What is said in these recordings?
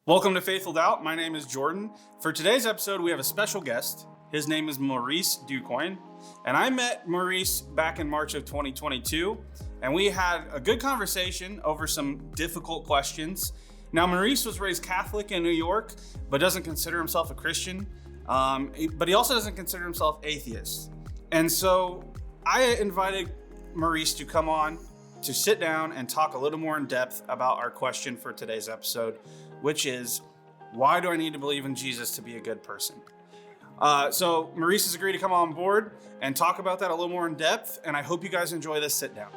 Welcome to Faithful Doubt. My name is Jordan. For today's episode, we have a special guest. His name is Maurice Ducoing. And I met Maurice back in March of 2022, and we had a good conversation over some difficult questions. Now, Maurice was raised Catholic in New York, but doesn't consider himself a Christian. But he also doesn't consider himself atheist. And so I invited Maurice to come on to sit down and talk a little more in depth about our question for today's episode, which is, why do I need to believe in Jesus to be a good person? So Maurice has agreed to come on board and talk about that a little more in depth, and I hope you guys enjoy this sit down.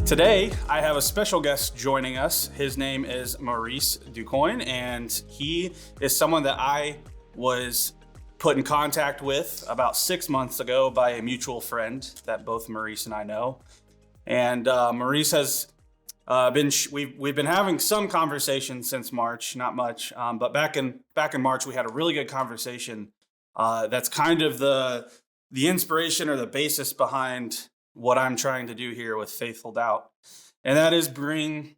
Today, I have a special guest joining us. His name is Maurice Ducoing, and he is someone that I was put in contact with about 6 months ago by a mutual friend that both Maurice and I know. And Maurice has we've been having some conversation since March, not much, but back in March we had a really good conversation. That's kind of the inspiration or the basis behind what I'm trying to do here with Faithful Doubt, and that is bring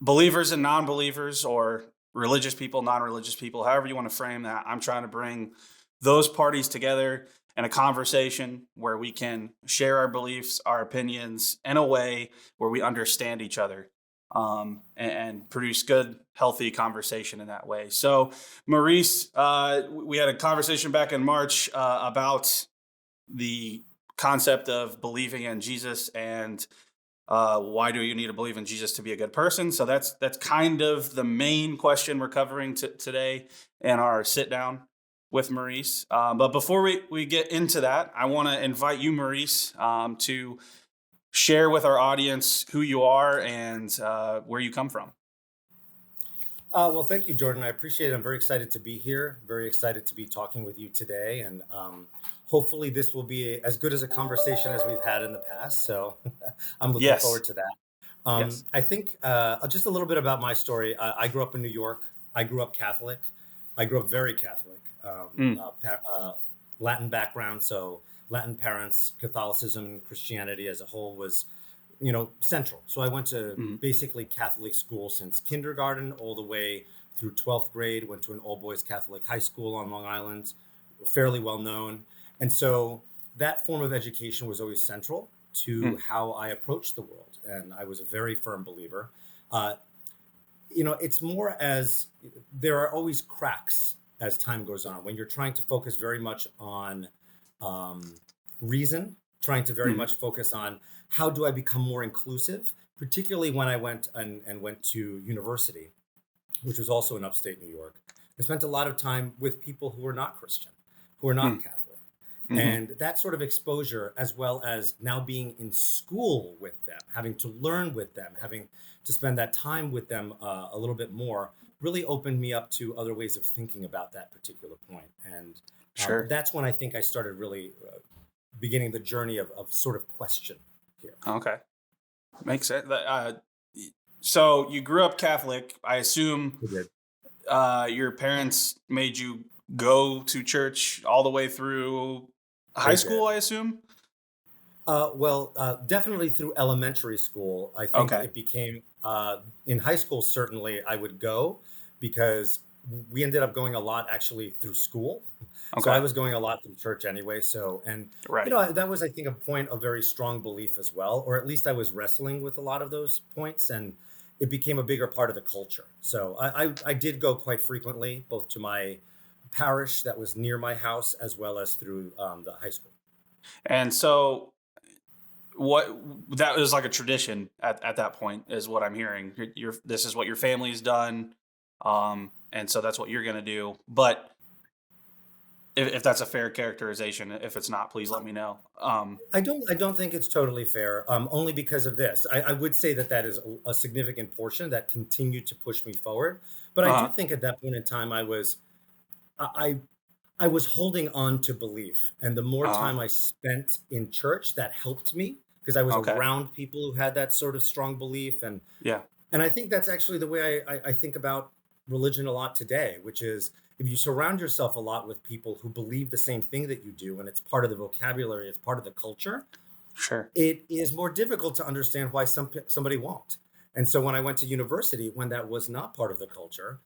believers and non-believers, or religious people, non-religious people, however you want to frame that. I'm trying to bring those parties together in a conversation where we can share our beliefs, our opinions in a way where we understand each other, and produce good, healthy conversation in that way. So, Maurice, we had a conversation back in March about the concept of believing in Jesus and why do you need to believe in Jesus to be a good person? So that's kind of the main question we're covering today in our sit down with Maurice. But before we get into that, I want to invite you, Maurice, to share with our audience who you are and where you come from. Well, thank you, Jordan. I appreciate it. I'm very excited to be here. Very excited to be talking with you today. And hopefully this will be as good as a conversation as we've had in the past. So I'm looking Yes. forward to that. Yes. I think just a little bit about my story. I grew up in New York. I grew up Catholic. I grew up very Catholic, Mm. Latin background. So Latin parents, Catholicism, and Christianity as a whole was central. So I went to Mm. basically Catholic school since kindergarten all the way through 12th grade, went to an all boys Catholic high school on Long Island, fairly well known. And so that form of education was always central to Mm. how I approached the world. And I was a very firm believer. Uh, it's more as there are always cracks as time goes on when you're trying to focus very much on um, reason, trying to very Mm. much focus on how do I become more inclusive, particularly when I went and went to university, which was also in upstate New York. I spent a lot of time with people who were not Christian, who were not Mm. Catholic. Mhm. And that sort of exposure, as well as now being in school with them, having to learn with them, having to spend that time with them a little bit more, really opened me up to other ways of thinking about that particular point. And Sure. that's when I think I started really beginning the journey of sort of question here. Okay. Makes sense. So you grew up Catholic. I assume We did. your parents made you go to church all the way through high They school, did. I assume? Definitely through elementary school. I think Okay. it became in high school. Certainly, I would go because we ended up going a lot actually through school. So I Okay. was going a lot through church anyway. So, and Right. that was, I think, a point of very strong belief as well, or at least I was wrestling with a lot of those points, and it became a bigger part of the culture. So I did go quite frequently, both to my parish that was near my house as well as through the high school. And so what that was like a tradition at that point is what I'm hearing. This is what your family's done. And so that's what you're going to do. But if that's a fair characterization, if it's not, please let me know. I don't think it's totally fair, only because of this. I would say that that is a significant portion that continued to push me forward. But I do Uh-huh. think at that point in time, I I was holding on to belief, and the more Uh-huh. time I spent in church, that helped me because I was Okay. around people who had that sort of strong belief, Yeah. and I think that's actually the way I think about religion a lot today, which is if you surround yourself a lot with people who believe the same thing that you do, and it's part of the vocabulary, it's part of the culture, Sure. it is more difficult to understand why somebody won't. And so when I went to university, when that was not part of the culture,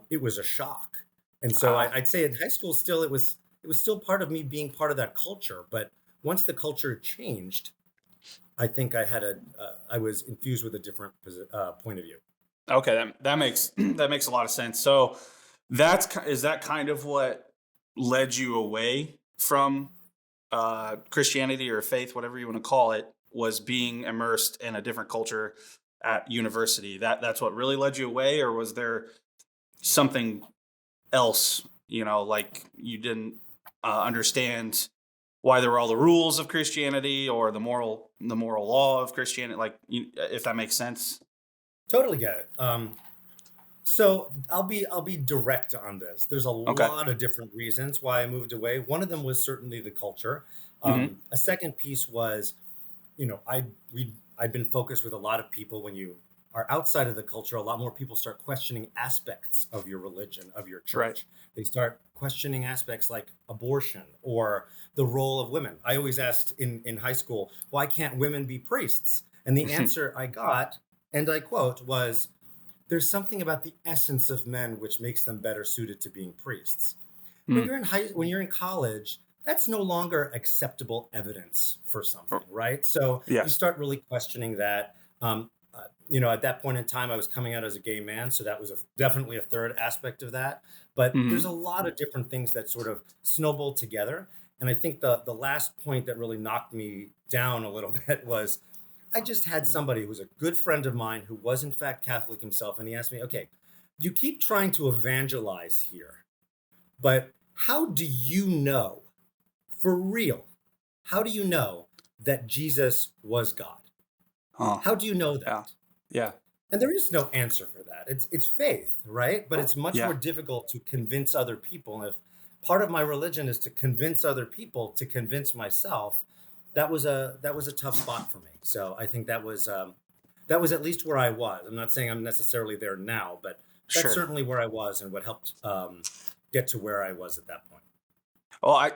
it was a shock. And so Ah, I'd say in high school, still it was still part of me being part of that culture. But once the culture changed, I think I was infused with a different point of view. okay, that makes that makes a lot of sense. So is that kind of what led you away from Christianity or faith, whatever you want to call it, was being immersed in a different culture at university. That's what really led you away, or was there something else? Like you didn't understand why there were all the rules of Christianity or the moral law of Christianity. Like, if that makes sense. Totally get it. So I'll be direct on this. There's a Okay. lot of different reasons why I moved away. One of them was certainly the culture. Hmm. A second piece was, I've been focused with a lot of people. When you are outside of the culture, a lot more people start questioning aspects of your religion, of your Right. church. They start questioning aspects like abortion or the role of women. I always asked in high school, why can't women be priests? And the answer I got, and I quote, was, there's something about the essence of men which makes them better suited to being priests. Mm. When you're in college, that's no longer acceptable evidence for something, right? So you Yes. start really questioning that. At that point in time, I was coming out as a gay man, so that was definitely a third aspect of that. But there's Hmm. a lot of different things that sort of snowballed together. And I think the last point that really knocked me down a little bit was, I just had somebody who was a good friend of mine who was in fact Catholic himself, and he asked me, "Okay, you keep trying to evangelize here, but how do you know, for real, how do you know that Jesus was God? Oh, How do you know yeah. that?" Yeah. And there is no answer for that. It's faith, right? But it's much more Yeah. difficult to convince other people. And if part of my religion is to convince other people to convince myself, that was a tough spot for me. So I think that was at least where I was. I'm not saying I'm necessarily there now, but that's Sure. certainly where I was and what helped get to where I was at that point. Well,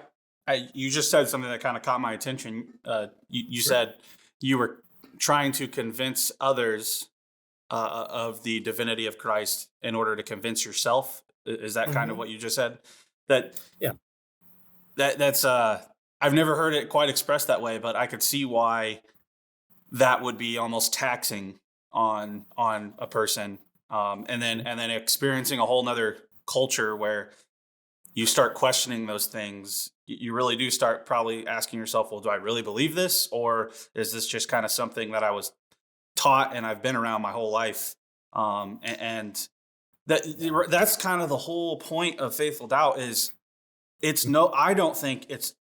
you just said something that kind of caught my attention. You Sure. said you were trying to convince others of the divinity of Christ in order to convince yourself. Is that kind of Hmm. what you just said? That Yeah. that's I've never heard it quite expressed that way, but I could see why that would be almost taxing on a person. And then experiencing a whole nother culture where you start questioning those things. You really do start probably asking yourself, well, do I really believe this, or is this just kind of something that I was taught and I've been around my whole life? And Yeah. that's kind of the whole point of faithful doubt. Is it's no I don't think it's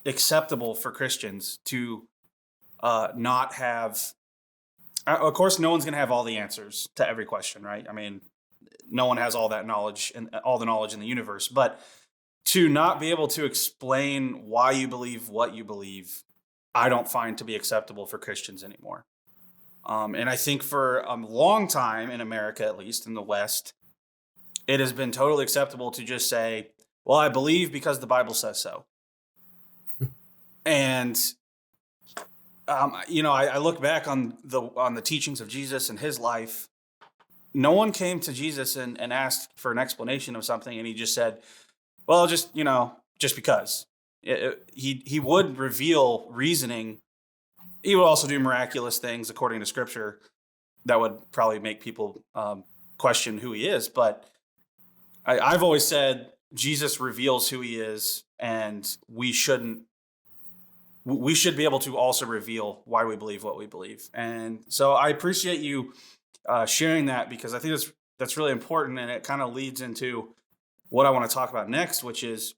acceptable for Christians to not have. Of course, no one's going to have all the answers to every question, right? I mean, no one has all that knowledge and all the knowledge in the universe, but to not be able to explain why you believe what you believe, I don't find to be acceptable for Christians anymore. And I think for a long time in America, at least in the West, it has been totally acceptable to just say, well, I believe because the Bible says so. And I look back on the teachings of Jesus and his life. No one came to Jesus and asked for an explanation of something, and he just said, well, just because. He would reveal reasoning. He would also do miraculous things according to Scripture that would probably make people question who he is. But I've always said Jesus reveals who he is, and we shouldn't. We should be able to also reveal why we believe what we believe. And so I appreciate you sharing that, because I think that's really important, and it kind of leads into what I want to talk about next, which is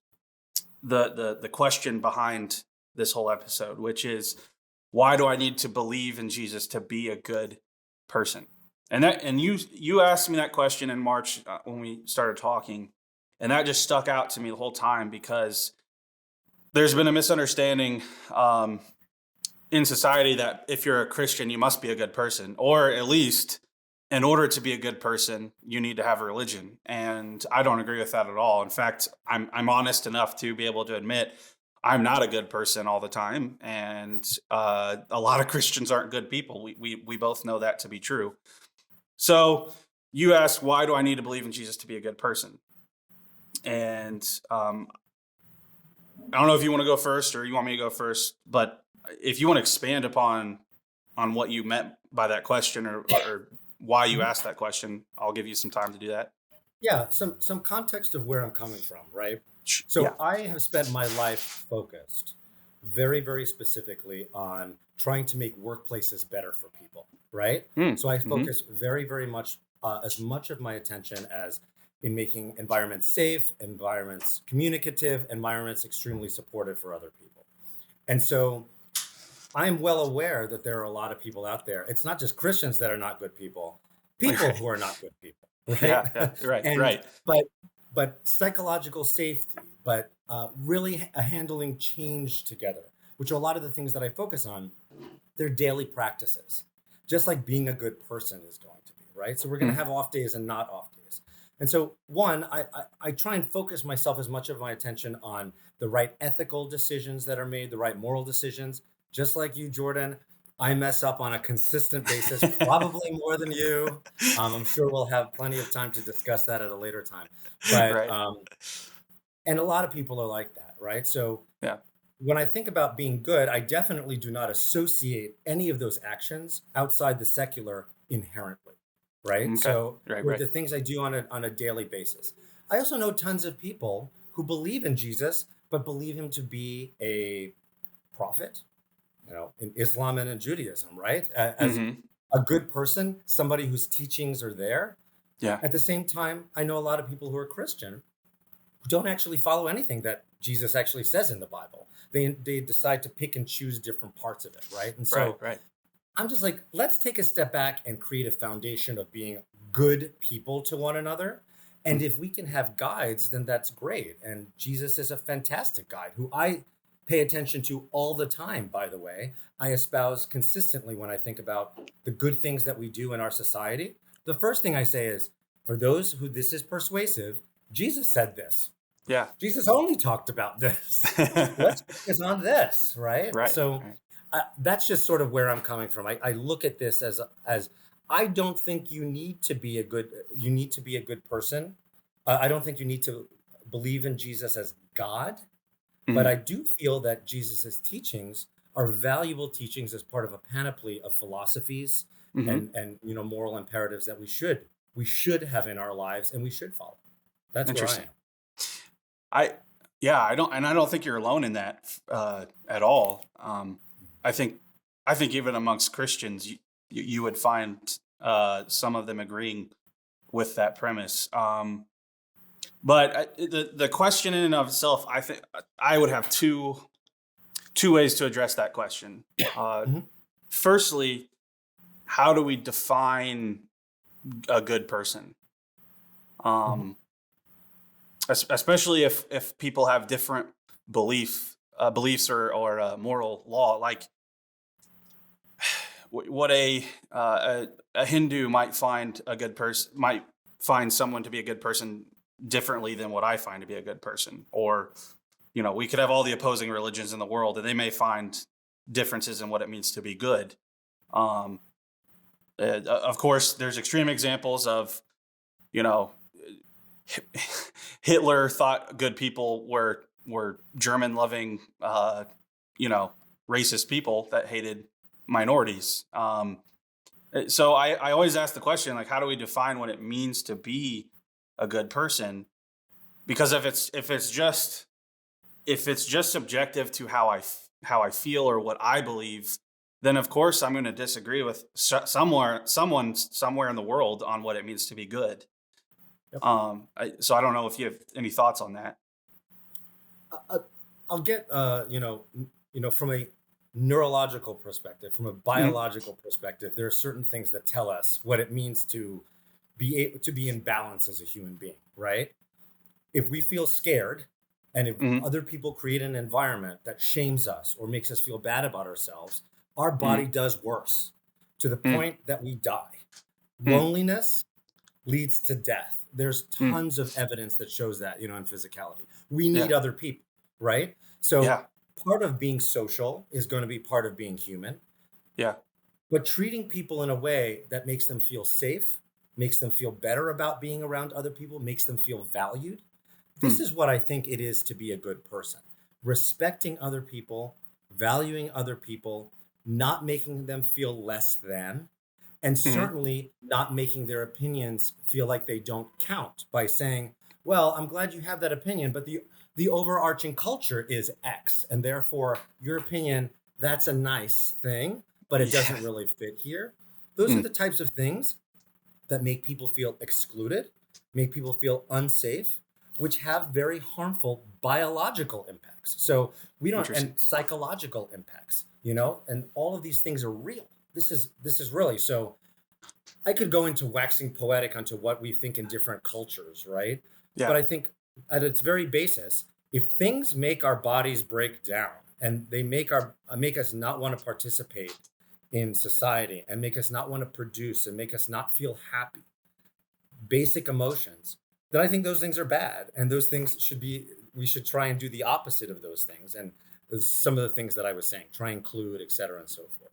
the question behind this whole episode, which is, why do I need to believe in Jesus to be a good person? And you asked me that question in March when we started talking, and that just stuck out to me the whole time, because there's been a misunderstanding in society that if you're a Christian, you must be a good person, or at least in order to be a good person, you need to have a religion. And I don't agree with that at all. In fact, I'm honest enough to be able to admit I'm not a good person all the time, and a lot of Christians aren't good people. We both know that to be true. So you ask, why do I need to believe in Jesus to be a good person? And I don't know if you want to go first or you want me to go first, but if you want to expand on what you meant by that question, or why you Mhm. asked that question, I'll give you some time to do that. Yeah, some context of where I'm coming from, right? Yeah. So I have spent my life focused very, very specifically on trying to make workplaces better for people, right? Mm, So I hmm. focus very, very much, as much of my attention as in making environments safe, environments communicative, environments extremely supportive for other people. And so I'm well aware that there are a lot of people out there. It's not just Christians that are not good people, people Right. who are not good people, right? Yeah. Yeah. Right. and Right. but but psychological safety, but really handling change together, which are a lot of the things that I focus on. They're daily practices, just like being a good person is going to be, right? So we're going to Mm, have off days and not off days. And so, one, I try and focus myself as much of my attention on the right ethical decisions that are made, the right moral decisions. Just like you, Jordan, I mess up on a consistent basis, probably more than you. I'm sure we'll have plenty of time to discuss that at a later time. But right. and a lot of people are like that, right? So Yeah. when I think about being good, I definitely do not associate any of those actions outside the secular inherently, right? Okay. So Right. with Right. the things I do on a daily basis. I also know tons of people who believe in Jesus, but believe him to be a prophet, in Islam and in Judaism, right? As Hmm. a good person, somebody whose teachings are there. Yeah. At the same time, I know a lot of people who are Christian who don't actually follow anything that Jesus actually says in the Bible. They decide to pick and choose different parts of it, right? And Right. so Right. I'm just like, let's take a step back and create a foundation of being good people to one another. And Mm, if we can have guides, then that's great. And Jesus is a fantastic guide who I pay attention to all the time, by the way. I espouse consistently when I think about the good things that we do in our society. The first thing I say is, for those who this is persuasive, Jesus said this. yeah. Jesus only talked about this. Let's focus on this, right? Right. So Right. that's just sort of where I'm coming from. I look at this as I don't think you need to be a good person. I don't think you need to believe in Jesus as God, but Hmm. I do feel that Jesus's teachings are valuable teachings as part of a panoply of philosophies Hmm. and moral imperatives that we should have in our lives and we should follow. That's where I Interesting. am. I Yeah, I don't think you're alone in that at all. I think I think even amongst Christians, you would find some of them agreeing with that premise. But the question in and of itself, I think I would have two ways to address that question. Uh, Mhm, Firstly, how do we define a good person? mhm, Um, Especially if people have different beliefs or moral law, like what a Hindu might find a good person, might find someone to be a good person differently than what I find to be a good person. Or we could have all the opposing religions in the world, and they may find differences in what it means to be good. um of course, there's extreme examples of, you know Hitler thought good people were German loving, you know, racist people that hated minorities. So I always ask the question, like, how do we define what it means to be a good person? Because if it's just subjective to how I feel or what I believe, then of course I'm going to disagree with someone somewhere in the world on what it means to be good. yep. So I don't know if you have any thoughts on that. Uh, I'll get from a neurological perspective, from a Mhm. biological perspective, there are certain things that tell us what it means to be in balance as a human being, right? If we feel scared and if Mhm. other people create an environment that shames us or makes us feel bad about ourselves, our body Mhm. does worse to the Mhm. point that we die. Mm, Loneliness leads to death. There's mm, tons of evidence that shows that, in physicality. We need yeah, other people, right? So yeah, part of being social is going to be part of being human, yeah. but treating people in a way that makes them feel safe, makes them feel better about being around other people, makes them feel valued. This Mm, is what I think it is to be a good person. Respecting other people, valuing other people, not making them feel less than, and mhm. certainly not making their opinions feel like they don't count by saying, well, I'm glad you have that opinion, but the overarching culture is X, and therefore your opinion, that's a nice thing, but it Yeah. doesn't really fit here. Those are Mm, the types of things that make people feel excluded, make people feel unsafe, which have very harmful biological impacts. So we don't, and interesting. psychological impacts, and all of these things are real. This is really so. I could go into waxing poetic onto what we think in different cultures, right? But Yeah. I think at its very basis, if things make our bodies break down and they make us not want to participate in society and make us not want to produce and make us not feel happy, basic emotions, then I think those things are bad. And those things we should try and do the opposite of those things. And some of the things that I was saying, try and include, et cetera, and so forth.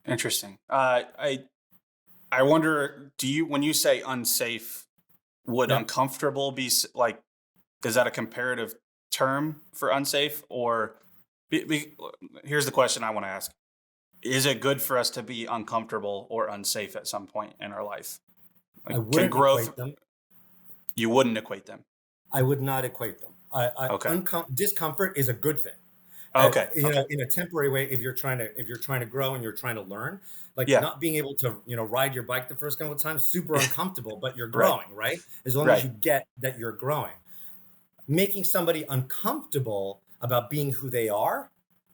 Interesting. I wonder, do you, when you say unsafe, would Yeah. uncomfortable be like, is that a comparative term for unsafe? Or here's the question I want to ask: is it good for us to be uncomfortable or unsafe at some point in our life? I Like, can wouldn't growth? equate them. You wouldn't equate them. I would not equate them. Okay. Discomfort is a good thing. Okay. Okay. In a temporary way, if you're trying to grow and you're trying to learn, like Yeah. not being able to, ride your bike the first couple of times, super uncomfortable, but you're Right. growing, right? As long as Right. you get that you're growing. Making somebody uncomfortable about being who they are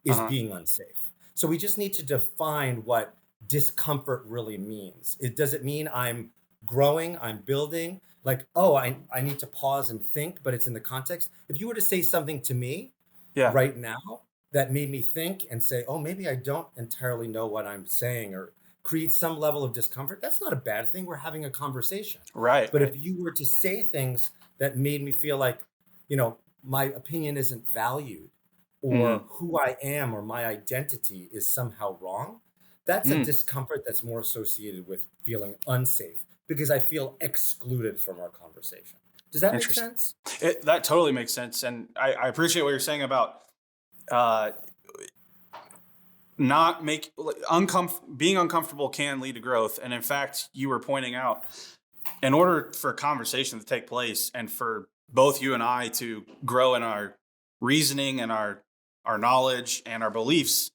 Uh is huh. being unsafe. So we just need to define what discomfort really means. Does it mean I'm growing, I'm building? Like, oh, I need to pause and think, but it's in the context. If you were to say something to me Yeah. right now that made me think and say, oh, maybe I don't entirely know what I'm saying, or create some level of discomfort, that's not a bad thing. We're having a conversation. Right. But Right. if you were to say things that made me feel like, my opinion isn't valued, or Mm. who I am or my identity is somehow wrong, that's a Mm. discomfort that's more associated with feeling unsafe because I feel excluded from our conversation. Does that make Interesting. sense? That totally makes sense, and I appreciate what you're saying about uh, not make like, being uncomfortable can lead to growth. And in fact, you were pointing out, in order for a conversation to take place and for both you and I to grow in our reasoning and our knowledge and our beliefs,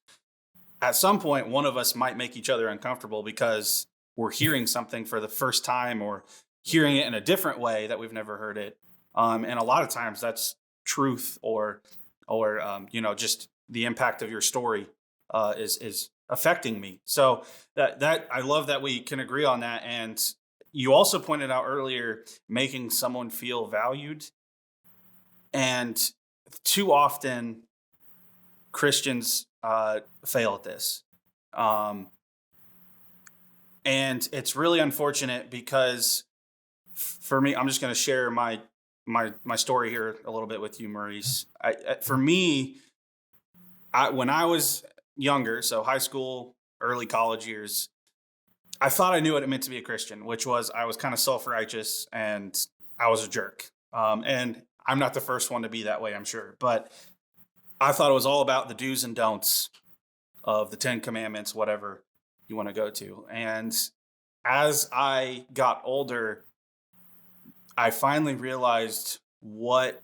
at some point one of us might make each other uncomfortable because we're hearing something for the first time or hearing it in a different way that we've never heard it. And a lot of times that's truth or just the impact of your story is affecting me. So that I love that we can agree on that. And you also pointed out earlier making someone feel valued. And too often Christians fail at this. Um, and it's really unfortunate because for me, I'm just going to share my story here a little bit with you, Maurice. For me, when I was younger, so high school, early college years, I thought I knew what it meant to be a Christian, which was I was kind of self righteous and I was a jerk. And I'm not the first one to be that way, I'm sure, but I thought it was all about the do's and don'ts of the Ten Commandments, whatever you want to go to. And as I got older, I finally realized what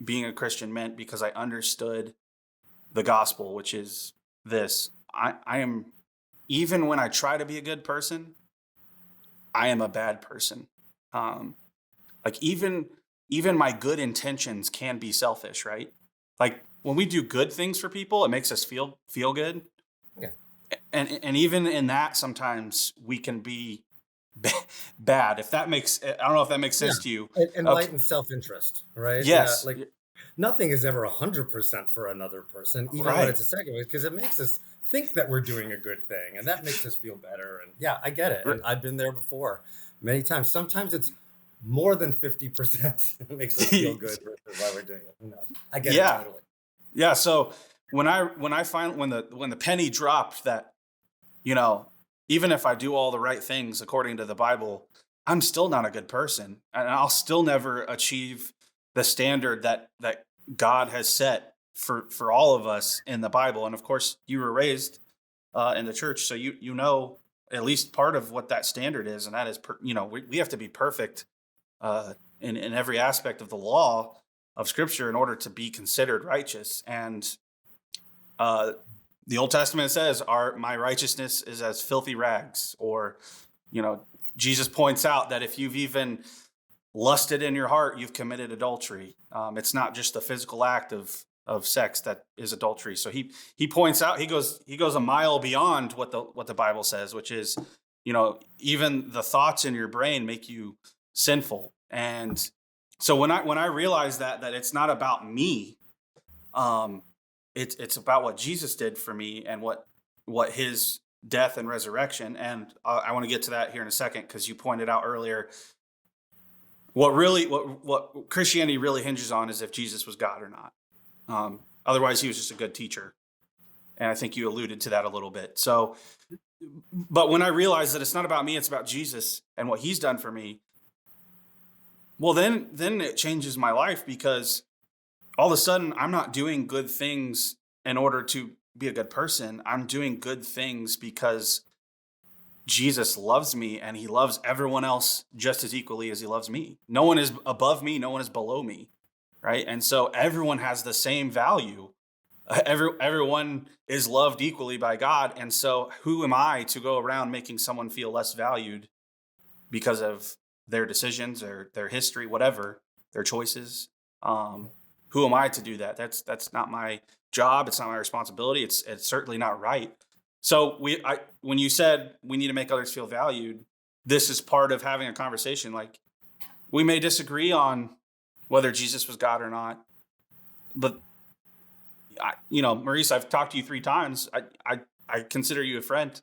being a Christian meant because I understood the gospel, which is this: I am, even when I try to be a good person, I am a bad person. Um, like even my good intentions can be selfish, right? Like when we do good things for people, it makes us feel good, Yeah. and even in that, sometimes we can be bad. If that makes, I don't know if that makes Yeah. sense to you. Okay. Enlightened self-interest, right? Yeah. Yes. Like Nothing is ever 100% for another person, even when Right. it's a second, because it makes us think that we're doing a good thing, and that makes us feel better. And yeah, I get it, R- and I've been there before many times. Sometimes it's more than 50% makes us feel good versus why we're doing it. Who knows? I get it yeah. totally. Yeah. So when I find when the penny dropped that, you know, even if I do all the right things according to the Bible, I'm still not a good person, and I'll still never achieve the standard that God has set for all of us in the Bible. And of course, you were raised in the church, so you know at least part of what that standard is, and that is, we have to be perfect in every aspect of the law of Scripture in order to be considered righteous. And uh, the Old Testament says, "Our my righteousness is as filthy rags," or you know, Jesus points out that if you've even lusted in your heart, you've committed adultery. It's not just a physical act of sex that is adultery. So he points out, he goes a mile beyond what the Bible says, which is, even the thoughts in your brain make you sinful. And so when I realize that it's not about me, um, it's about what Jesus did for me and what his death and resurrection. And I want to get to that here in a second, because you pointed out earlier what Christianity really hinges on is if Jesus was God or not. Otherwise, he was just a good teacher, and I think you alluded to that a little bit. So, but when I realize that it's not about me, it's about Jesus and what he's done for me, well, then it changes my life, because all of a sudden I'm not doing good things in order to be a good person. I'm doing good things because Jesus loves me, and he loves everyone else just as equally as he loves me. No one is above me, no one is below me, right? And so everyone has the same value. Everyone is loved equally by God. And so who am I to go around making someone feel less valued because of their decisions or their history, whatever, their choices? Who am I to do that? That's not my job. It's not my responsibility. It's certainly not right. So when you said we need to make others feel valued, this is part of having a conversation. Like, we may disagree on whether Jesus was God or not, but Maurice, I've talked to you 3 times. I consider you a friend.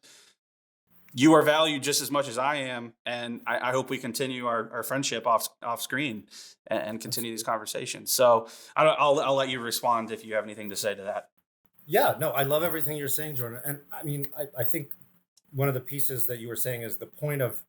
You are valued just as much as I am, and I hope we continue our friendship off screen, and continue these conversations. So I'll let you respond if you have anything to say to that. Yeah, no, I love everything you're saying, Jordan. And I mean, I think one of the pieces that you were saying is the point of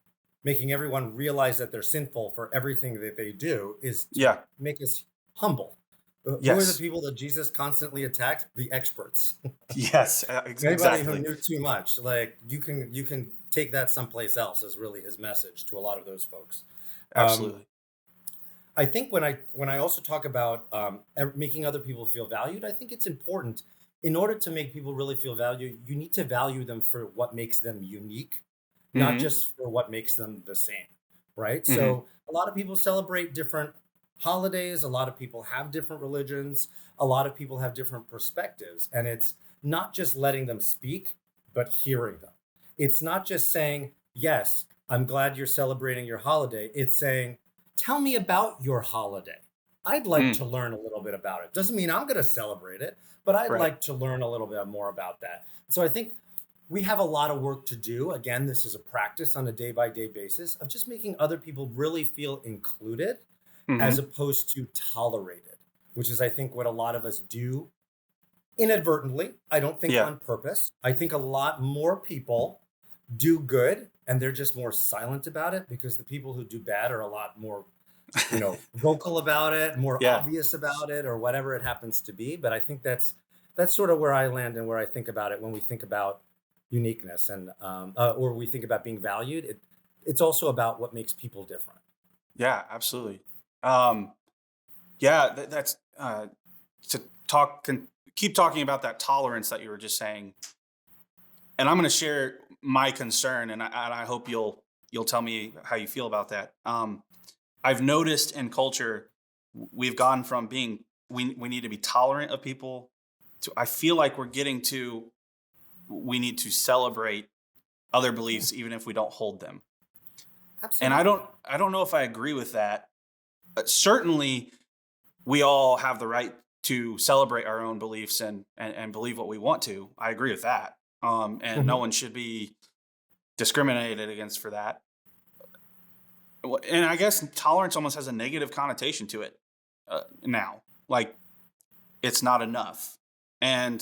making everyone realize that they're sinful for everything that they do is to Yeah. make us humble. Who are the Yes. people that Jesus constantly attacked? The experts. Yes. Anybody who Exactly. knew too much. Like you can take that someplace else is really his message to a lot of those folks. Um, Absolutely. I think when I also talk about making other people feel valued, I think it's important in order to make people really feel valued. You need to value them for what makes them unique, not Hmm. just for what makes them the same, right? Hmm. So a lot of people celebrate different holidays. A lot of people have different religions. A lot of people have different perspectives, and it's not just letting them speak, but hearing them. It's not just saying, "Yes, I'm glad you're celebrating your holiday." It's saying, tell me about your holiday. I'd like Mm. to learn a little bit about it. Doesn't mean I'm going to celebrate it, but I'd Right. like to learn a little bit more about that. So I think we have a lot of work to do. Again, this is a practice on a day by day basis of just making other people really feel included as Hmm. opposed to tolerated, which is, I think, what a lot of us do inadvertently. I don't think Yeah. on purpose. I think a lot more people do good and they're just more silent about it because the people who do bad are a lot more vocal about it, more Yeah. obvious about it, or whatever it happens to be. But I think that's sort of where I land and where I think about it when we think about uniqueness and or we think about being valued. It's also about what makes people different. Yeah. Absolutely. Um, yeah. That's to keep talking about that tolerance that you were just saying, and I'm going to share my concern, and I hope you'll tell me how you feel about that. I've noticed in culture, we've gone from being we need to be tolerant of people to, I feel like we're getting to, we need to celebrate other Yeah, beliefs even if we don't hold them. And I absolutely. don't I don't know if I agree with that. Certainly, we all have the right to celebrate our own beliefs and believe what we want to. I agree with that. And no Mhm. one should be discriminated against for that. And I guess tolerance almost has a negative connotation to it now. Like it's not enough. And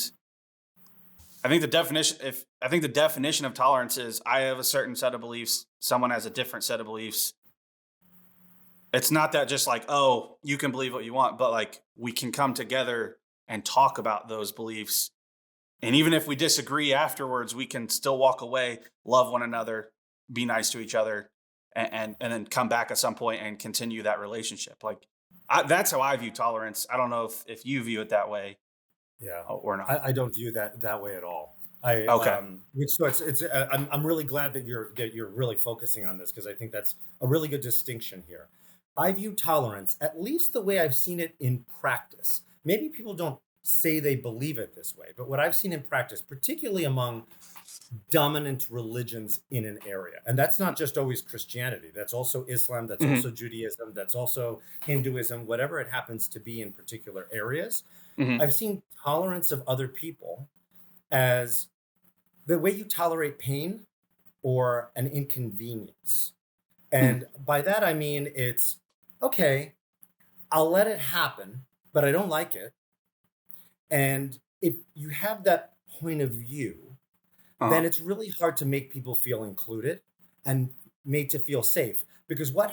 I think the definition of tolerance is I have a certain set of beliefs, someone has a different set of beliefs. It's not that just like, oh, you can believe what you want, but like we can come together and talk about those beliefs. And even if we disagree afterwards, we can still walk away, love one another, be nice to each other, and then come back at some point and continue that relationship. Like that's how I view tolerance. I don't know if you view it that way Yeah, or not. I don't view that way at all. I Okay. which so it's I'm really glad that you're really focusing on this because I think that's a really good distinction here. I view tolerance, at least the way I've seen it in practice. Maybe people don't say they believe it this way, but what I've seen in practice, particularly among dominant religions in an area, and that's not just always Christianity. That's also Islam. That's Hmm. also Judaism. That's also Hinduism. Whatever it happens to be in particular areas, Hmm. I've seen tolerance of other people as the way you tolerate pain or an inconvenience. Hmm. And by that, I mean, it's okay, I'll let it happen, but I don't like it. And if you have that point of view, then Uh-huh. it's really hard to make people feel included and made to feel safe. Because what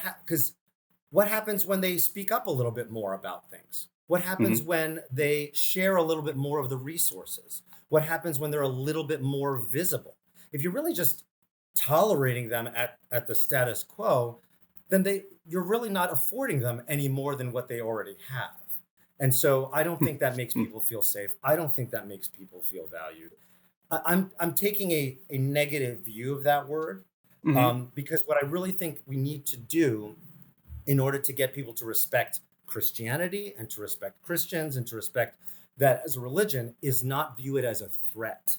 happens when they speak up a little bit more about things? What happens Hmm. when they share a little bit more of the resources? What happens when they're a little bit more visible? If you're really just tolerating them at the status quo, then you're really not affording them any more than what they already have. And so I don't think that makes people feel safe. I don't think that makes people feel valued. I'm taking a negative view of that word Hmm. because what I really think we need to do in order to get people to respect Christianity and to respect Christians and to respect that as a religion is not view it as a threat.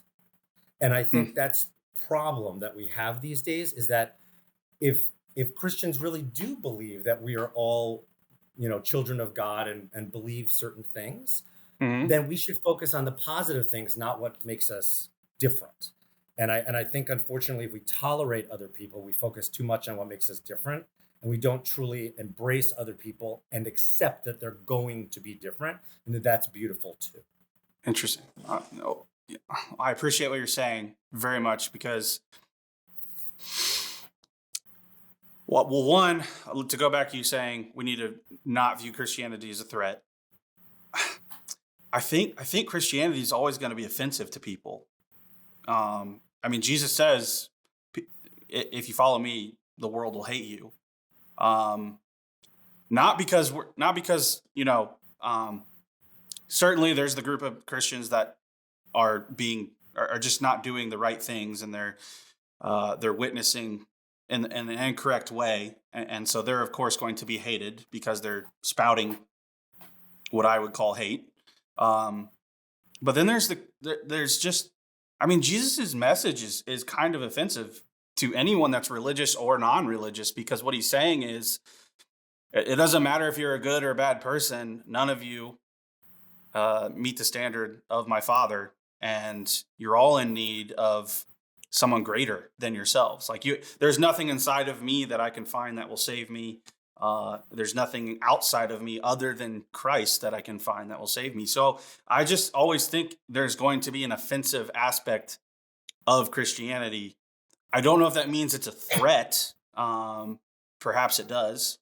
And I think that's the problem that we have these days is that if Christians really do believe that we are all, children of God and believe certain things, Hmm. then we should focus on the positive things, not what makes us different. And I think unfortunately, if we tolerate other people, we focus too much on what makes us different, and we don't truly embrace other people and accept that they're going to be different, and that's beautiful too. Interesting. No, yeah, I appreciate what you're saying very much because, well, one, to go back to you saying we need to not view Christianity as a threat. I think Christianity is always going to be offensive to people. I mean, Jesus says, If you follow me, the world will hate you." Um, not because certainly there's the group of Christians that are just not doing the right things, and they're witnessing in an incorrect way, and so they're of course going to be hated because they're spouting what I would call hate. Um, but then there's just, I mean, Jesus's message is kind of offensive to anyone that's religious or non-religious, because what he's saying is it doesn't matter if you're a good or a bad person. None of you meet the standard of my Father, and you're all in need of someone greater than yourselves. Like there's nothing inside of me that I can find that will save me. There's nothing outside of me other than Christ that I can find that will save me. So I just always think there's going to be an offensive aspect of Christianity. I don't know if that means it's a threat. Perhaps it does.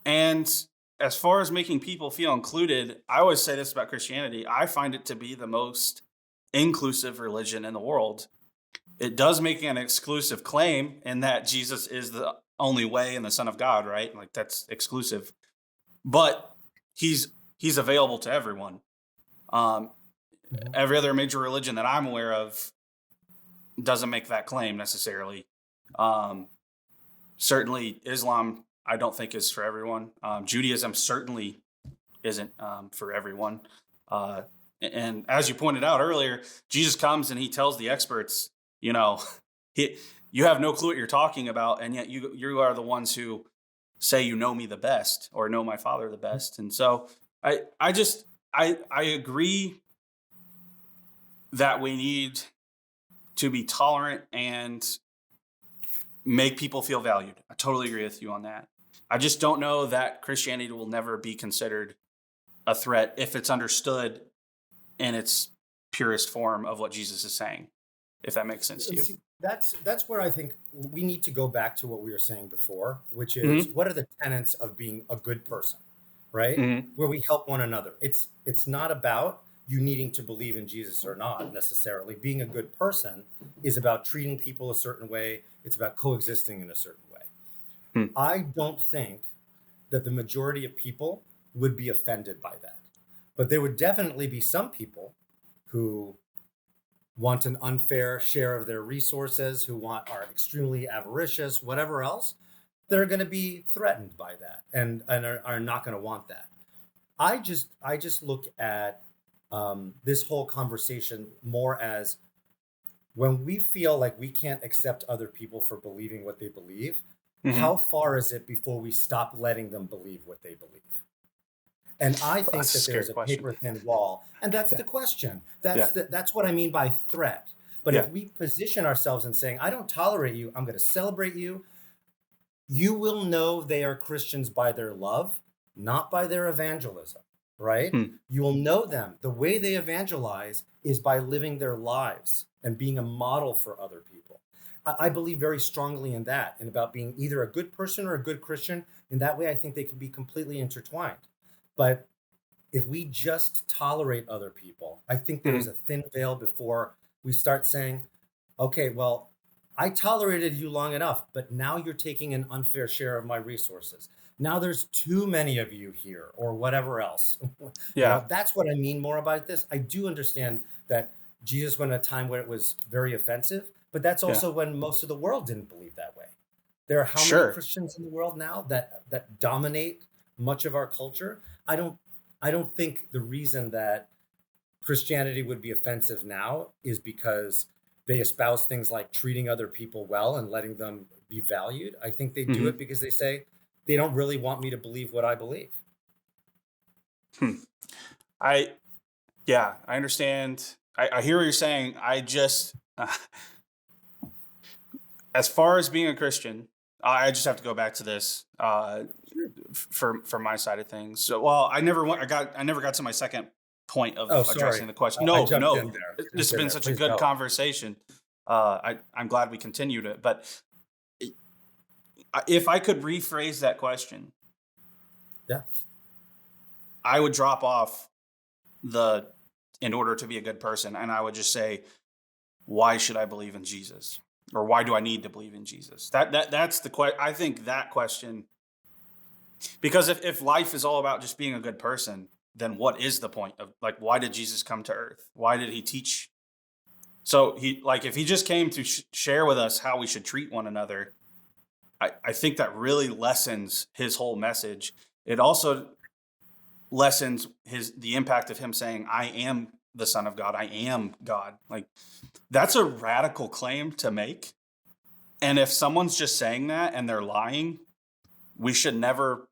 And as far as making people feel included, I always say this about Christianity: I find it to be the most inclusive religion in the world. It does make an exclusive claim in that Jesus is the only way and the Son of God, right? Like that's exclusive, but he's he's available to everyone. Um, Mhm. every other major religion that I'm aware of doesn't make that claim necessarily. Um, certainly, Islam I don't think is for everyone. Judaism certainly isn't for everyone. Uh, and as you pointed out earlier, Jesus comes and he tells the experts, you know, he, you have no clue what you're talking about, and yet you are the ones who say you know me the best or know my Father the best. And so I agree that we need to be tolerant and make people feel valued. I totally agree with you on that. I just don't know that Christianity will never be considered a threat if it's understood in its purest form of what Jesus is saying, if that makes sense to you. See, that's where I think we need to go back to what we were saying before, which is Hmm. what are the tenets of being a good person, right? Hmm. Where we help one another. It's not about you needing to believe in Jesus or not necessarily. Being a good person is about treating people a certain way. It's about coexisting in a certain way. Hmm. I don't think that the majority of people would be offended by that. But there would definitely be some people who want an unfair share of their resources, who are extremely avaricious, whatever else, that are going to be threatened by that and are not going to want that. I just look at this whole conversation more as when we feel like we can't accept other people for believing what they believe, Hmm. how far is it before we stop letting them believe what they believe? And I think That's a that there scary is a question. paper thin wall. And that's Yeah. the question. Yeah. That's what I mean by threat. But if Yeah. we position ourselves in saying, I don't tolerate you, I'm going to celebrate you, you will know they are Christians by their love, not by their evangelism, right? Hmm. You will know them. The way they evangelize is by living their lives and being a model for other people. I believe very strongly in that and about being either a good person or a good Christian. In that way, I think they can be completely intertwined. But if we just tolerate other people, I think there is Hmm. a thin veil before we start saying, okay, well, I tolerated you long enough, but now you're taking an unfair share of my resources. Now there's too many of you here, or whatever else. Yeah. That's what I mean more about this. I do understand that Jesus went at a time where it was very offensive, but that's Yeah. also when most of the world didn't believe that way. There are how many Sure. Christians in the world now that dominate much of our culture? I don't I don't think the reason that Christianity would be offensive now is because they espouse things like treating other people well and letting them be valued. I think they do it Hmm. because they say they don't really want me to believe what I believe. Hmm. I Yeah, I understand. I hear what you're saying. I just as far as being a Christian, I just have to go back to this Sure. for my side of things. So, well, I never got to my second point Oh, of sorry. addressing the question. I No, jumped no, in there. this Jumped has in been there. such a Please good go. conversation. I'm glad we continued it. But if I could rephrase that question, Yeah. I would drop off the in order to be a good person, and I would just say, why should I believe in Jesus? Or why do I need to believe in Jesus? That's the question. I think that question, because if life is all about just being a good person, then what is the point of, like, why did Jesus come to earth? Why did he teach? So he, like, if he just came to share with us how we should treat one another, I think that really lessens his whole message. It also lessens the impact of him saying, I am the son of God. I am God. Like, that's a radical claim to make. And if someone's just saying that and they're lying, we should never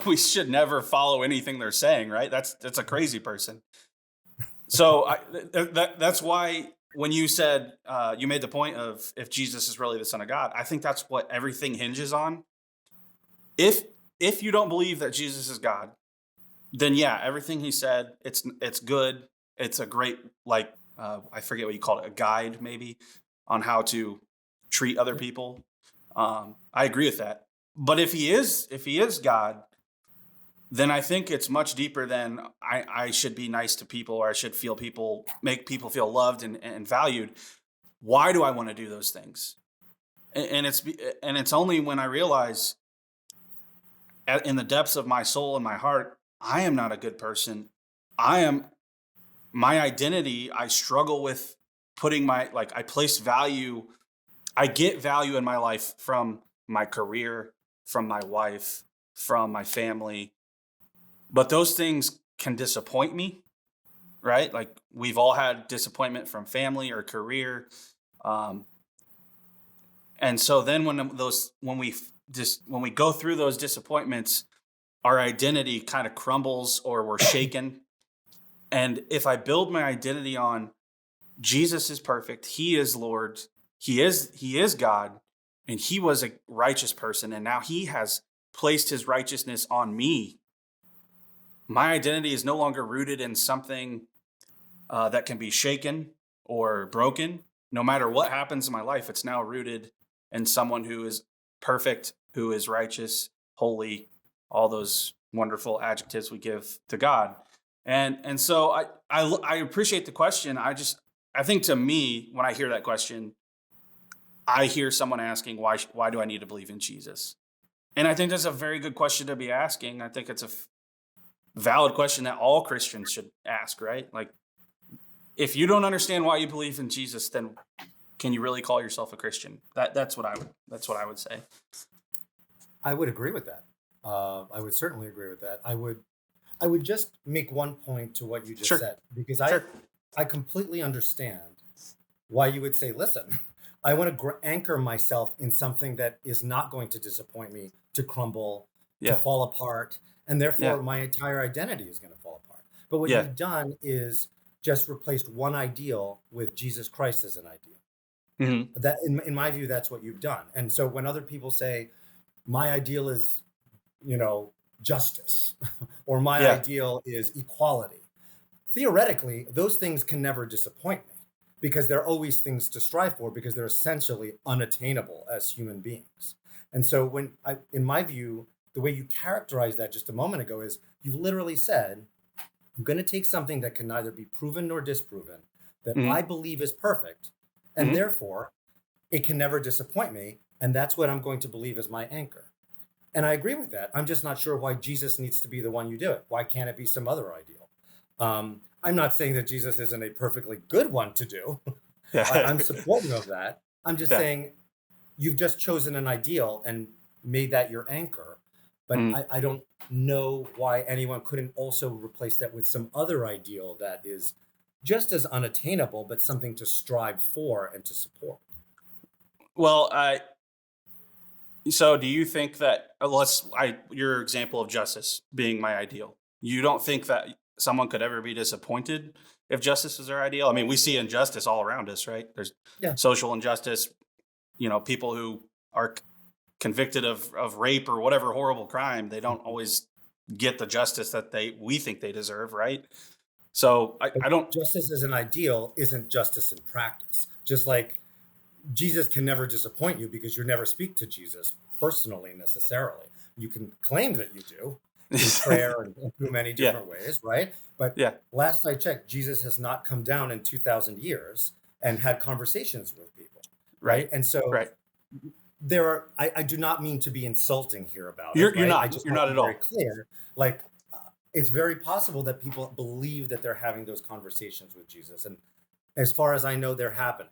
we should never follow anything they're saying, right? That's a crazy person. So that's why when you said you made the point of if Jesus is really the Son of God, I think that's what everything hinges on. If if you don't believe that Jesus is God, then yeah, everything he said, it's good. It's a great, like, I forget what you called it, a guide maybe on how to treat other Yeah. people. I agree with that. But if he is God, then I think it's much deeper than I should be nice to people or I should make people feel loved and valued. Why do I want to do those things? And it's only when I realize in the depths of my soul and my heart, I am not a good person. I am my identity. I struggle with putting I place value. I get value in my life from my career, from my wife, from my family. But those things can disappoint me, right? Like, we've all had disappointment from family or career. Um, and so then when just when we go through those disappointments, our identity kind of crumbles or we're shaken. And if I build my identity on Jesus is perfect, he is Lord, he is God, and he was a righteous person, and now he has placed his righteousness on me. My identity is no longer rooted in something that can be shaken or broken. No matter what happens in my life, it's now rooted in someone who is perfect, who is righteous, holy, all those wonderful adjectives we give to God. And so I appreciate the question. I think to me, when I hear that question, I hear someone asking why do I need to believe in Jesus? And I think that's a very good question to be asking. I think it's a valid question that all Christians should ask, right? Like, if you don't understand why you believe in Jesus, then can you really call yourself a Christian? That's what I would say. I would agree with that. I would certainly agree with that. I would just make one point to what you just Sure. said, because Sure. I completely understand why you would say, listen, I want to anchor myself in something that is not going to disappoint me, to crumble, to Yeah. fall apart, and Yeah. therefore my entire identity is going to fall apart. But what Yeah. you've done is just replaced one ideal with Jesus Christ as an ideal. Hmm. That, in my view, that's what you've done. And so when other people say, my ideal is, justice, or my Yeah. ideal is equality, theoretically, those things can never disappoint me, because they're always things to strive for, because they're essentially unattainable as human beings. And so in my view, the way you characterized that just a moment ago is, you've literally said, I'm going to take something that can neither be proven nor disproven, that Hmm. I believe is perfect, and Hmm. therefore it can never disappoint me, and that's what I'm going to believe as my anchor. And I agree with that. I'm just not sure why Jesus needs to be the one you do it. Why can't it be some other ideal? I'm not saying that Jesus isn't a perfectly good one to do. Yeah. I'm supportive of that. I'm just Yeah. saying, you've just chosen an ideal and made that your anchor. But Mm. I don't know why anyone couldn't also replace that with some other ideal that is just as unattainable, but something to strive for and to support. Well, so do you think that your example of justice being my ideal? You don't think that someone could ever be disappointed if justice is their ideal? I mean, we see injustice all around us, right? There's Yeah. social injustice, people who are convicted of rape or whatever horrible crime, they don't always get the justice that we think they deserve, right? So But I don't. justice as an ideal isn't justice in practice. Just like Jesus can never disappoint you, because you never speak to Jesus personally necessarily. You can claim that you do in prayer and through many Yeah. different ways, right? But Yeah. last I checked, Jesus has not come down in 2,000 years and had conversations with people, Right. right? And so Right. I do not mean to be insulting here about it, You're right? I not. just You're want not to at be very all. clear. Like, it's very possible that people believe that they're having those conversations with Jesus. And as far as I know, they're happening.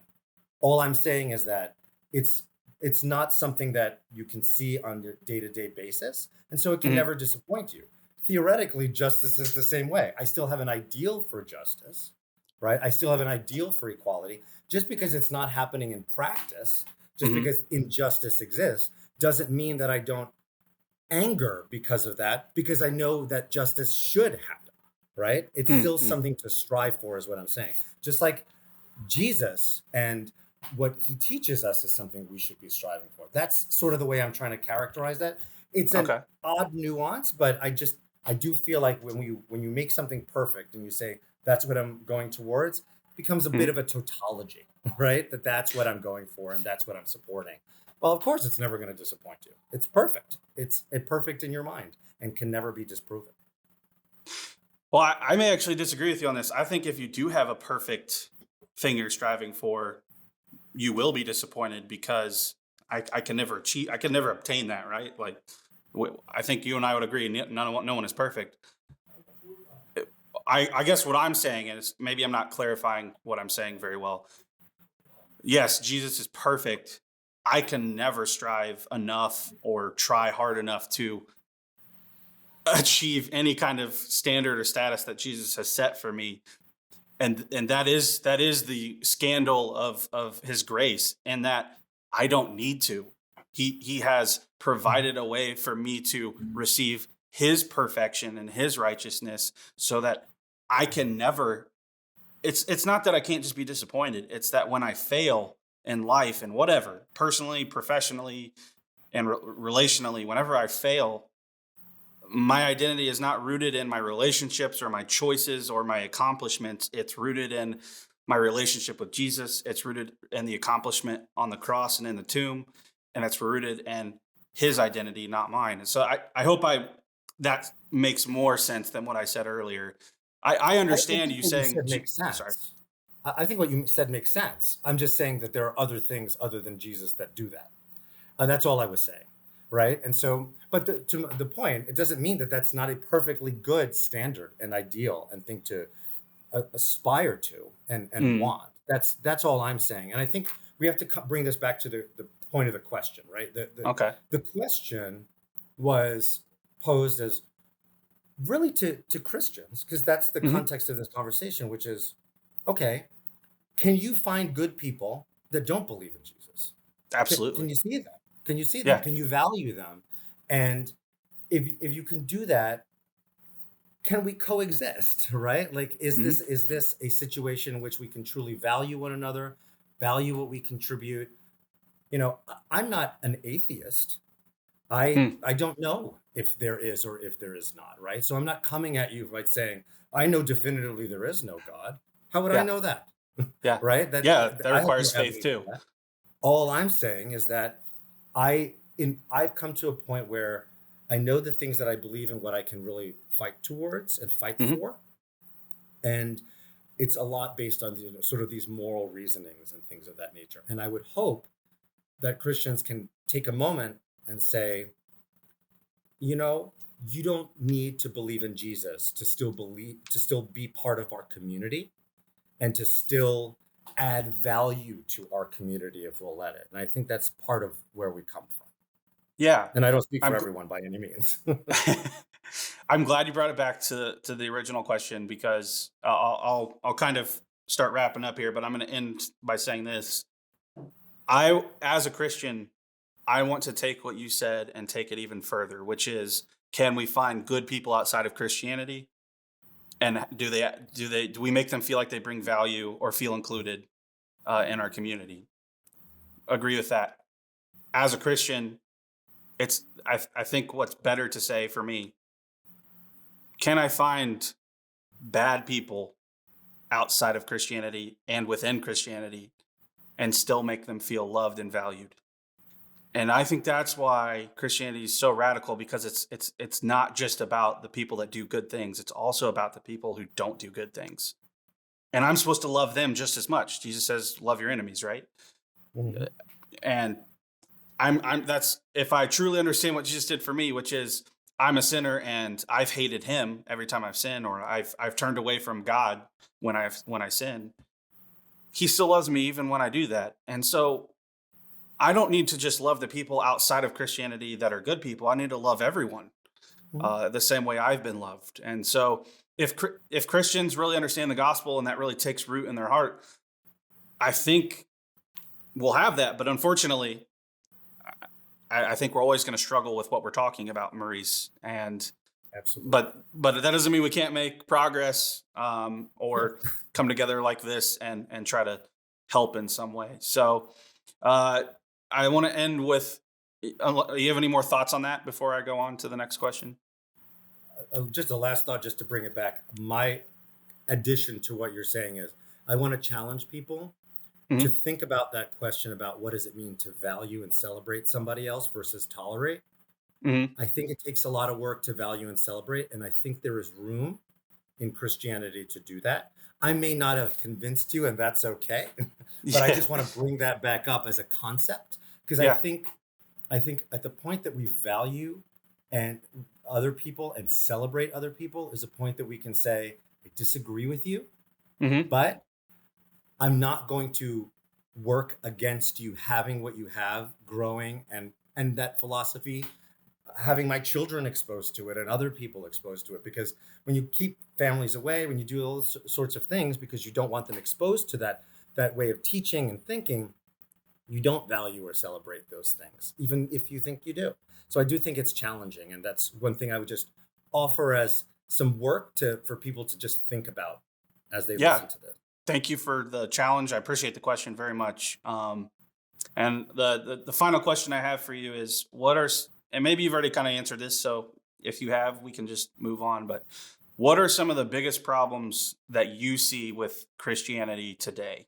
All I'm saying is that it's it's not something that you can see on your day-to-day basis, and so it can Mhm. never disappoint you. Theoretically, justice is the same way. I still have an ideal for justice, right? I still have an ideal for equality. Just because it's not happening in practice, just Mhm. because injustice exists, doesn't mean that I don't anger because of that, because I know that justice should happen, right? It's still Mhm. something to strive for, is what I'm saying. Just like Jesus and what he teaches us is something we should be striving for. That's sort of the way I'm trying to characterize that. It's an Okay. odd nuance, but I do feel like when you make something perfect and you say that's what I'm going towards, it becomes a bit Mhm. of a tautology, right? That's what I'm going for and that's what I'm supporting. Well, of course it's never going to disappoint you. It's perfect. It's perfect in your mind and can never be disproven. Well, I may actually disagree with you on this. I think if you do have a perfect thing you're striving for, you will be disappointed because I can never achieve, I can never obtain that, right? Like, I think you and I would agree, no one is perfect. I guess what I'm saying is maybe I'm not clarifying what I'm saying very well. Yes, Jesus is perfect. I can never strive enough or try hard enough to achieve any kind of standard or status that Jesus has set for me. And that is the scandal of his grace, and that I don't need to. He has provided a way for me to receive his perfection and his righteousness so that I can never it's not that I can't just be disappointed. It's that when I fail in life and whatever, personally, professionally, and relationally, whenever I fail, my identity is not rooted in my relationships or my choices or my accomplishments. It's rooted in my relationship with Jesus. It's rooted in the accomplishment on the cross and in the tomb. And it's rooted in his identity, not mine. And so I hope that makes more sense than what I said earlier. I I understand think you what you saying, said makes sorry. sense. I think what you said makes sense. I'm just saying that there are other things other than Jesus that do that. That's all I was saying, right? And so, but to the point, it doesn't mean that that's not a perfectly good standard and ideal and thing to aspire to and Mm, want. That's all I'm saying. And I think we have to bring this back to the point of the question, right? okay. The question was posed as really to Christians, because that's the Hmm. context of this conversation, which is, okay, can you find good people that don't believe in Jesus? Can Absolutely. you see them? Can you see them? Yeah. Can you value them? And if you can do that, can we coexist, right? Like, Hmm. is this a situation in which we can truly value one another, value what we contribute? I'm not an atheist. Mm, I don't know if there is or if there is not, right? So I'm not coming at you by saying I know definitively there is no God. How would I yeah. know that? Yeah. Right? Yeah. That I have no requires faith evidence of too. that. All I'm saying is that I've come to a point where I know the things that I believe in, what I can really fight towards and fight Hmm. for, and it's a lot based on sort of these moral reasonings and things of that nature. And I would hope that Christians can take a moment and say, you know, you don't need to believe in Jesus to still be part of our community and to still add value to our community if we'll let it. And I think that's part of where we come from. Yeah. And I don't speak for I'm everyone by any means. I'm glad you brought it back to the original question because I'll kind of start wrapping up here, but I'm going to end by saying this. As a Christian, I want to take what you said and take it even further, which is, can we find good people outside of Christianity? And do we make them feel like they bring value or feel included in our community? Agree with that. As a Christian, I think what's better to say for me, can I find bad people outside of Christianity and within Christianity and still make them feel loved and valued? And I think that's why Christianity is so radical, because it's not just about the people that do good things. It's also about the people who don't do good things. And I'm supposed to love them just as much. Jesus says, love your enemies, right? Mhm. And I'm that's if I truly understand what Jesus did for me, which is I'm a sinner and I've hated him every time I've sinned, or I've turned away from God when I sin. He still loves me even when I do that. And so I don't need to just love the people outside of Christianity that are good people. I need to love everyone Mhm. the same way I've been loved. And so if Christians really understand the gospel and that really takes root in their heart, I think we'll have that. But unfortunately, I think we're always going to struggle with what we're talking about, Maurice. And Absolutely. but that doesn't mean we can't make progress Yeah. or come together like this and try to help in some way. So uh, I want to end with. You have any more thoughts on that before I go on to the next question? Just a last thought, just to bring it back. My addition to what you're saying is I want to challenge people to Hmm. think about that question about what does it mean to value and celebrate somebody else versus tolerate. Hmm. I think it takes a lot of work to value and celebrate, and I think there is room in Christianity to do that. I may not have convinced you, and that's okay. But I Yeah. just want to bring that back up as a concept because Yeah. I think at the point that we value and other people and celebrate other people is a point that we can say, I disagree with you, Hmm. but I'm not going to work against you having what you have, growing and that philosophy, having my children exposed to it and other people exposed to it. Because when you keep families away, when you do those sorts of things because you don't want them exposed to that way of teaching and thinking, you don't value or celebrate those things, even if you think you do. So I do think it's challenging, and that's one thing I would just offer as some work to for people to just think about as they Yeah. listen to this. Thank you for the challenge. I appreciate the question very much. And the final question I have for you is, and maybe you've already kind of answered this, so if you have, we can just move on. But what are some of the biggest problems that you see with Christianity today?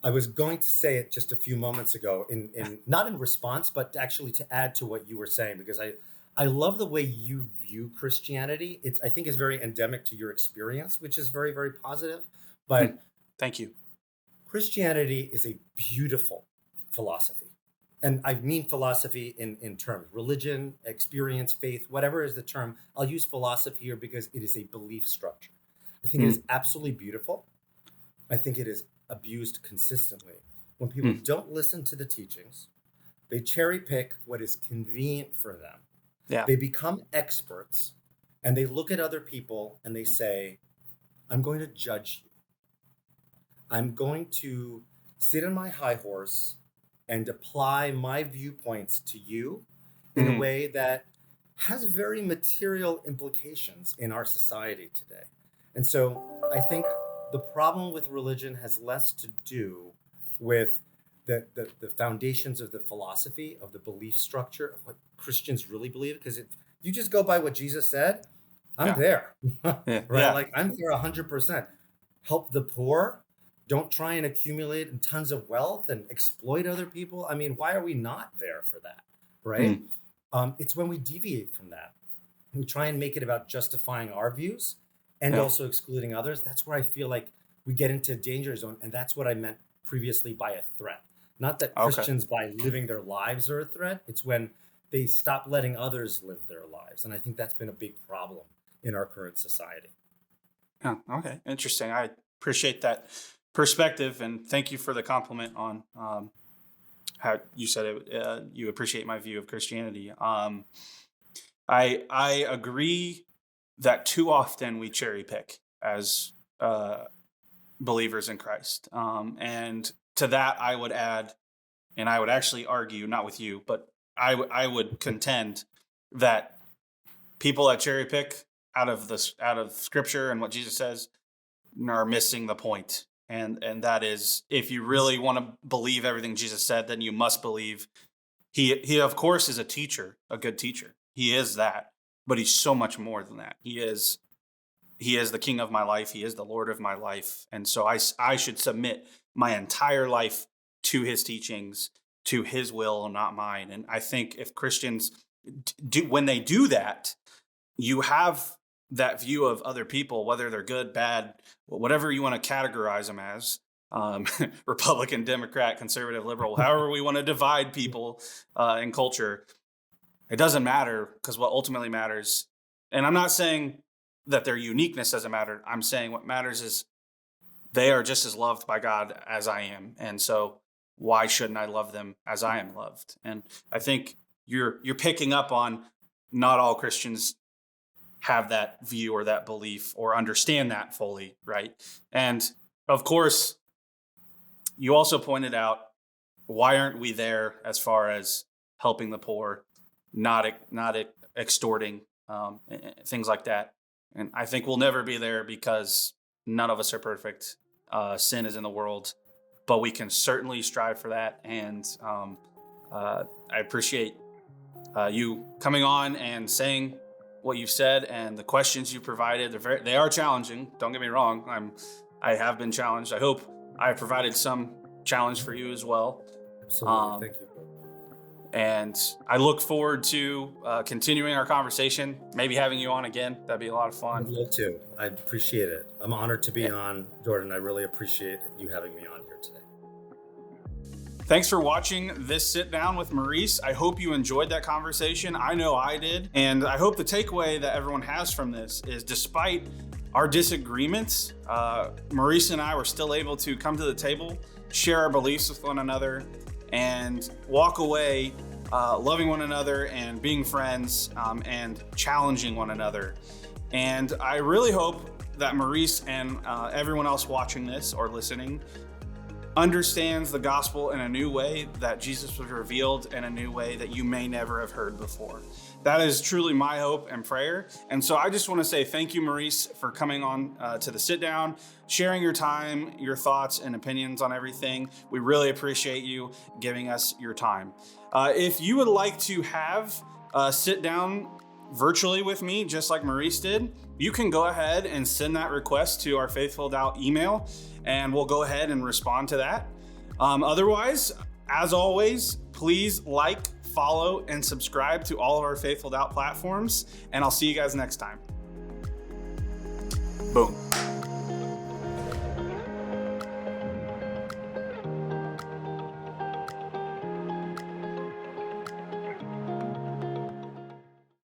I was going to say it just a few moments ago, in not in response, but actually to add to what you were saying, because I love the way you view Christianity. It's I think is very endemic to your experience, which is very, very positive. Hmm. But Thank you. Christianity is a beautiful philosophy. And I mean philosophy in terms religion, experience, faith, whatever is the term. I'll use philosophy here because it is a belief structure. I think it is Mm, absolutely beautiful. I think it is abused consistently. When people mm, don't listen to the teachings, they cherry pick what is convenient for them. yeah. They become experts and they look at other people and they say, I'm going to judge you. I'm going to sit on my high horse and apply my viewpoints to you in a Mm, way that has very material implications in our society today. And so I think the problem with religion has less to do with the foundations of the philosophy, of the belief structure, of what Christians really believe. Because if you just go by what Jesus said, I'm yeah. there, Yeah. right? Yeah. Like I'm there 100%. Help the poor. Don't try and accumulate tons of wealth and exploit other people. I mean, why are we not there for that, right? Mm, It's when we deviate from that. We try and make it about justifying our views and yeah. also excluding others. That's where I feel like we get into a danger zone. And that's what I meant previously by a threat. Not that Okay. Christians, by living their lives, are a threat. It's when they stop letting others live their lives. And I think that's been a big problem in our current society. Yeah. Okay. Interesting. I appreciate that perspective, and thank you for the compliment on how you said it. You appreciate my view of Christianity. I agree that too often we cherry pick as uh, believers in Christ, and to that I would add, and I would actually argue, not with you, but I would contend that people that cherry pick out of Scripture and what Jesus says are missing the point. And that is, if you really want to believe everything Jesus said, then you must believe he of course is a teacher, a good teacher. He is that, but he's so much more than that. He is the king of my life. He is the Lord of my life. And so I should submit my entire life to his teachings, to his will, and not mine. And I think if Christians do, when they do that, you have that view of other people, whether they're good, bad, whatever you want to categorize them as, um, Republican, Democrat, conservative, liberal, however we want to divide people in culture. It doesn't matter, because what ultimately matters, and I'm not saying that their uniqueness doesn't matter. I'm saying what matters is they are just as loved by God as I am. And so why shouldn't I love them as I am loved? And I think you're picking up on, not all Christians have that view or that belief or understand that fully, right? And of course, you also pointed out, why aren't we there as far as helping the poor, not extorting, things like that. And I think we'll never be there because none of us are perfect. Sin is in the world, but we can certainly strive for that. And I appreciate you coming on and saying what you've said, and the questions you provided. They are challenging. Don't get me wrong. I have been challenged. I hope I provided some challenge for you as well. Absolutely. Um, Thank you. and I look forward to continuing our conversation, maybe having you on again. That'd be a lot of I'd fun. love to. I appreciate it. I'm honored to be Yeah. on, Jordan. I really appreciate you having me on here today. Thanks for watching this sit down with Maurice. I hope you enjoyed that conversation. I know I did. And I hope the takeaway that everyone has from this is, despite our disagreements, Maurice and I were still able to come to the table, share our beliefs with one another, and walk away loving one another and being friends, and challenging one another. And I really hope that Maurice and everyone else watching this or listening understands the gospel in a new way, that Jesus was revealed in a new way that you may never have heard before. That is truly my hope and prayer. And so I just want to say thank you, Maurice, for coming on to the sit down, sharing your time, your thoughts and opinions on everything. We really appreciate you giving us your time. If you would like to have a sit down virtually with me, just like Maurice did, you can go ahead and send that request to our Faithful Doubt email, and we'll go ahead and respond to that. Otherwise, as always, please like, follow, and subscribe to all of our Faithful Doubt platforms, and I'll see you guys next time. Boom.